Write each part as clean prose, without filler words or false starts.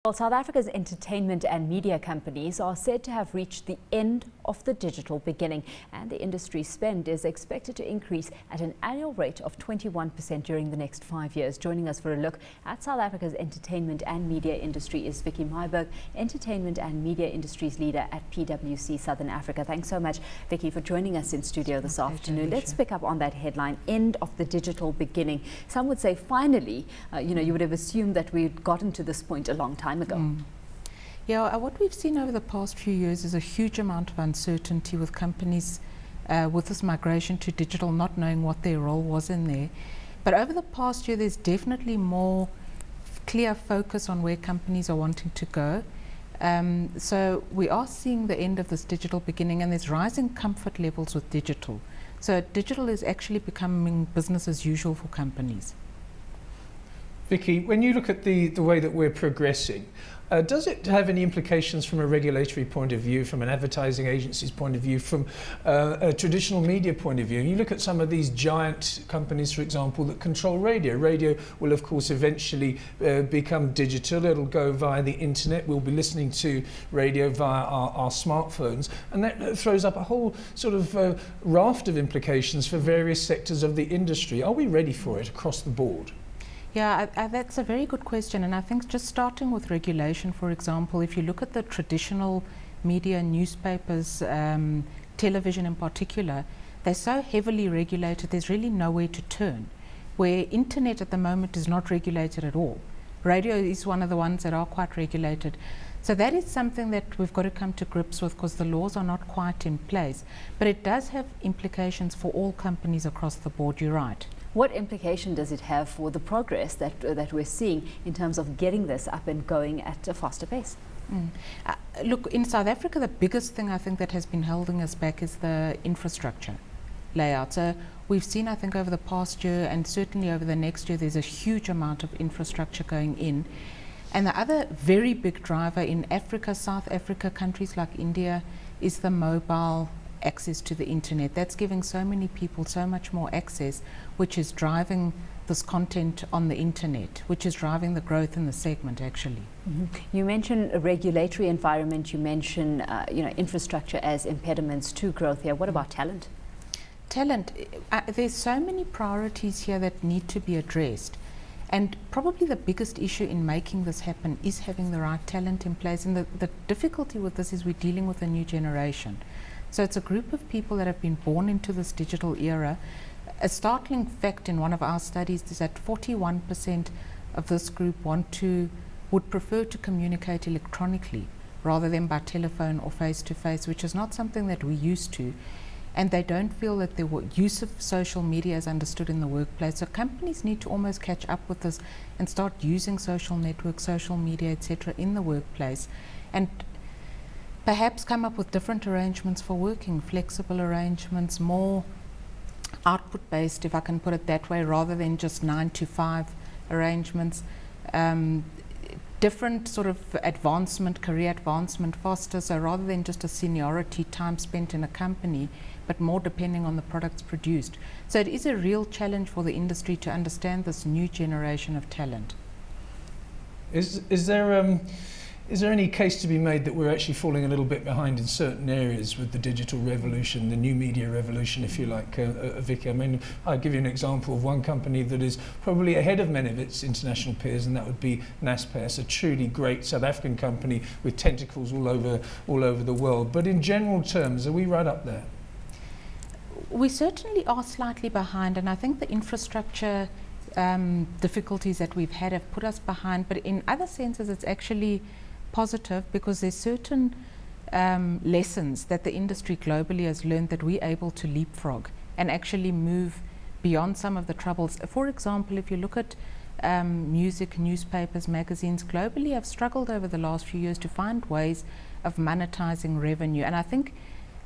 Well, South Africa's entertainment and media companies are said to have reached the end of the digital beginning, and the industry spend is expected to increase at an annual rate of 21% during the next 5 years. Joining us for a look at South Africa's entertainment and media industry is Vicky Myburgh, entertainment and media industries leader at PwC Southern Africa. Thanks so much, Vicky, for joining us in studio this afternoon. Let's pick up on that headline, end of the digital beginning. Some would say finally, you would have assumed that we'd gotten to this point a long time ago. Yeah, what we've seen over the past few years is a huge amount of uncertainty with companies with this migration to digital, not knowing what their role was in there. But over the past year, there's definitely more clear focus on where companies are wanting to go. So we are seeing the end of this digital beginning, and there's rising comfort levels with digital. So digital is actually becoming business as usual for companies. Vicky, when you look at the way that we're progressing, does it have any implications from a regulatory point of view, from an advertising agency's point of view, from a traditional media point of view? You look at some of these giant companies, for example, that control radio. Radio will, of course, eventually become digital. It'll go via the internet. We'll be listening to radio via our smartphones. And that throws up a whole sort of raft of implications for various sectors of the industry. Are we ready for it across the board? Yeah, that's a very good question, and I think just starting with regulation, for example, if you look at the traditional media, newspapers, television in particular, they're so heavily regulated, there's really nowhere to turn, where internet at the moment is not regulated at all. Radio is one of the ones that are quite regulated. So that is something that we've got to come to grips with, because the laws are not quite in place. But it does have implications for all companies across the board, you're right. What implication does it have for the progress that we're seeing in terms of getting this up and going at a faster pace? Look, in South Africa, the biggest thing I think that has been holding us back is the infrastructure layout. So we've seen, I think, over the past year and certainly over the next year, there's a huge amount of infrastructure going in. And the other very big driver in Africa, South Africa, countries like India, is the mobile access to the internet. That's giving so many people so much more access, which is driving this content on the internet, which is driving the growth in the segment, actually. You mentioned a regulatory environment, you mentioned infrastructure as impediments to growth here. What about talent? Talent, there's so many priorities here that need to be addressed. And probably the biggest issue in making this happen is having the right talent in place. And the difficulty with this is we're dealing with a new generation. So it's a group of people that have been born into this digital era. A startling fact in one of our studies is that 41% of this group would prefer to communicate electronically rather than by telephone or face-to-face, which is not something that we're used to. And they don't feel that the use of social media is understood in the workplace. So companies need to almost catch up with this and start using social networks, social media, etc. in the workplace, and perhaps come up with different arrangements for working, flexible arrangements, more output-based, if I can put it that way, rather than just 9 to 5 arrangements. Different sort of advancement, career advancement faster, so rather than just a seniority time spent in a company, but more depending on the products produced. So it is a real challenge for the industry to understand this new generation of talent. Is there any case to be made that we're actually falling a little bit behind in certain areas with the digital revolution, the new media revolution, if you like, Vicky? I mean, I'll give you an example of one company that is probably ahead of many of its international peers, and that would be Naspers, a truly great South African company with tentacles all over the world. But in general terms, are we right up there? We certainly are slightly behind, and I think the infrastructure difficulties that we've had have put us behind, but in other senses it's actually positive, because there's certain lessons that the industry globally has learned that we're able to leapfrog and actually move beyond some of the troubles. For example, if you look at music, newspapers, magazines globally have struggled over the last few years to find ways of monetizing revenue, and I think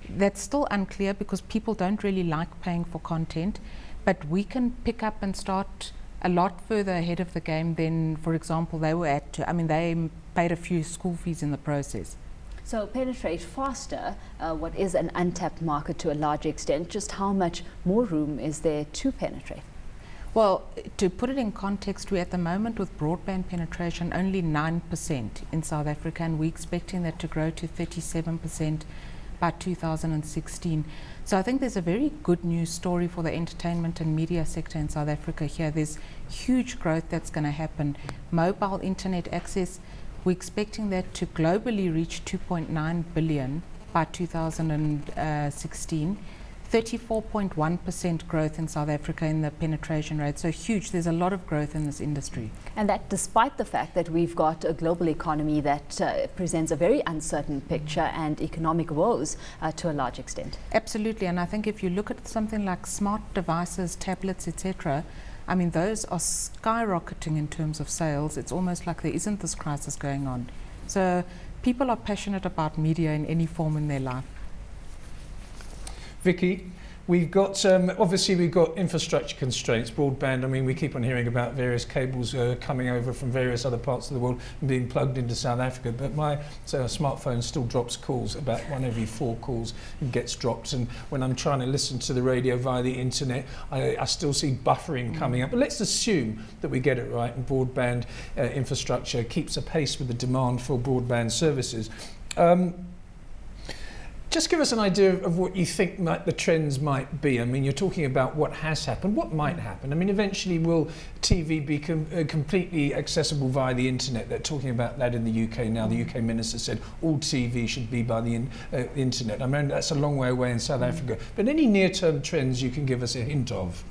that's still unclear because people don't really like paying for content, but we can pick up and start a lot further ahead of the game than, for example, they were at. They paid a few school fees in the process. So penetrate faster what is an untapped market to a large extent. Just how much more room is there to penetrate? Well, to put it in context, we're at the moment with broadband penetration only 9% in South Africa, and we're expecting that to grow to 37% by 2016. So I think there's a very good news story for the entertainment and media sector in South Africa here. There's huge growth that's going to happen. Mobile internet access, we're expecting that to globally reach 2.9 billion by 2016. 34.1% growth in South Africa in the penetration rate, so huge. There's a lot of growth in this industry. And that despite the fact that we've got a global economy that presents a very uncertain picture and economic woes to a large extent. Absolutely, and I think if you look at something like smart devices, tablets, etc., I mean, those are skyrocketing in terms of sales. It's almost like there isn't this crisis going on. So people are passionate about media in any form in their life. Vicky, we've got, obviously we've got infrastructure constraints, broadband. I mean, we keep on hearing about various cables coming over from various other parts of the world and being plugged into South Africa, but my smartphone still drops calls. About 1 every 4 calls gets dropped, and when I'm trying to listen to the radio via the internet, I still see buffering coming up. But let's assume that we get it right and broadband infrastructure keeps apace with the demand for broadband services. Just give us an idea of what you think the trends might be. I mean, you're talking about what has happened. What might happen? I mean, eventually will TV be completely accessible via the internet? They're talking about that in the UK now. The UK minister said all TV should be by the internet. I mean, that's a long way away in South Africa. But any near-term trends you can give us a hint of?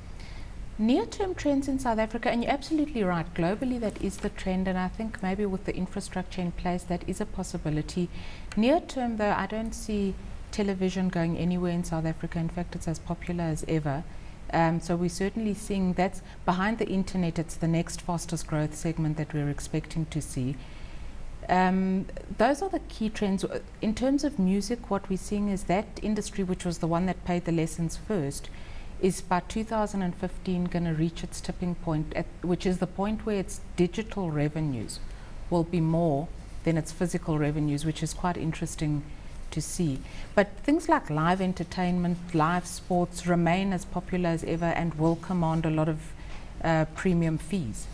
Near-term trends in South Africa, and you're absolutely right, globally that is the trend, and I think maybe with the infrastructure in place that is a possibility. Near-term though, I don't see television going anywhere in South Africa. In fact, it's as popular as ever. So we're certainly seeing that's behind the internet. It's the next fastest growth segment that we're expecting to see. Those are the key trends. In terms of music, what we're seeing is that industry, which was the one that paid the lessons first, is by 2015 going to reach its tipping point, which is the point where its digital revenues will be more than its physical revenues, which is quite interesting to see. But things like live entertainment, live sports remain as popular as ever and will command a lot of premium fees.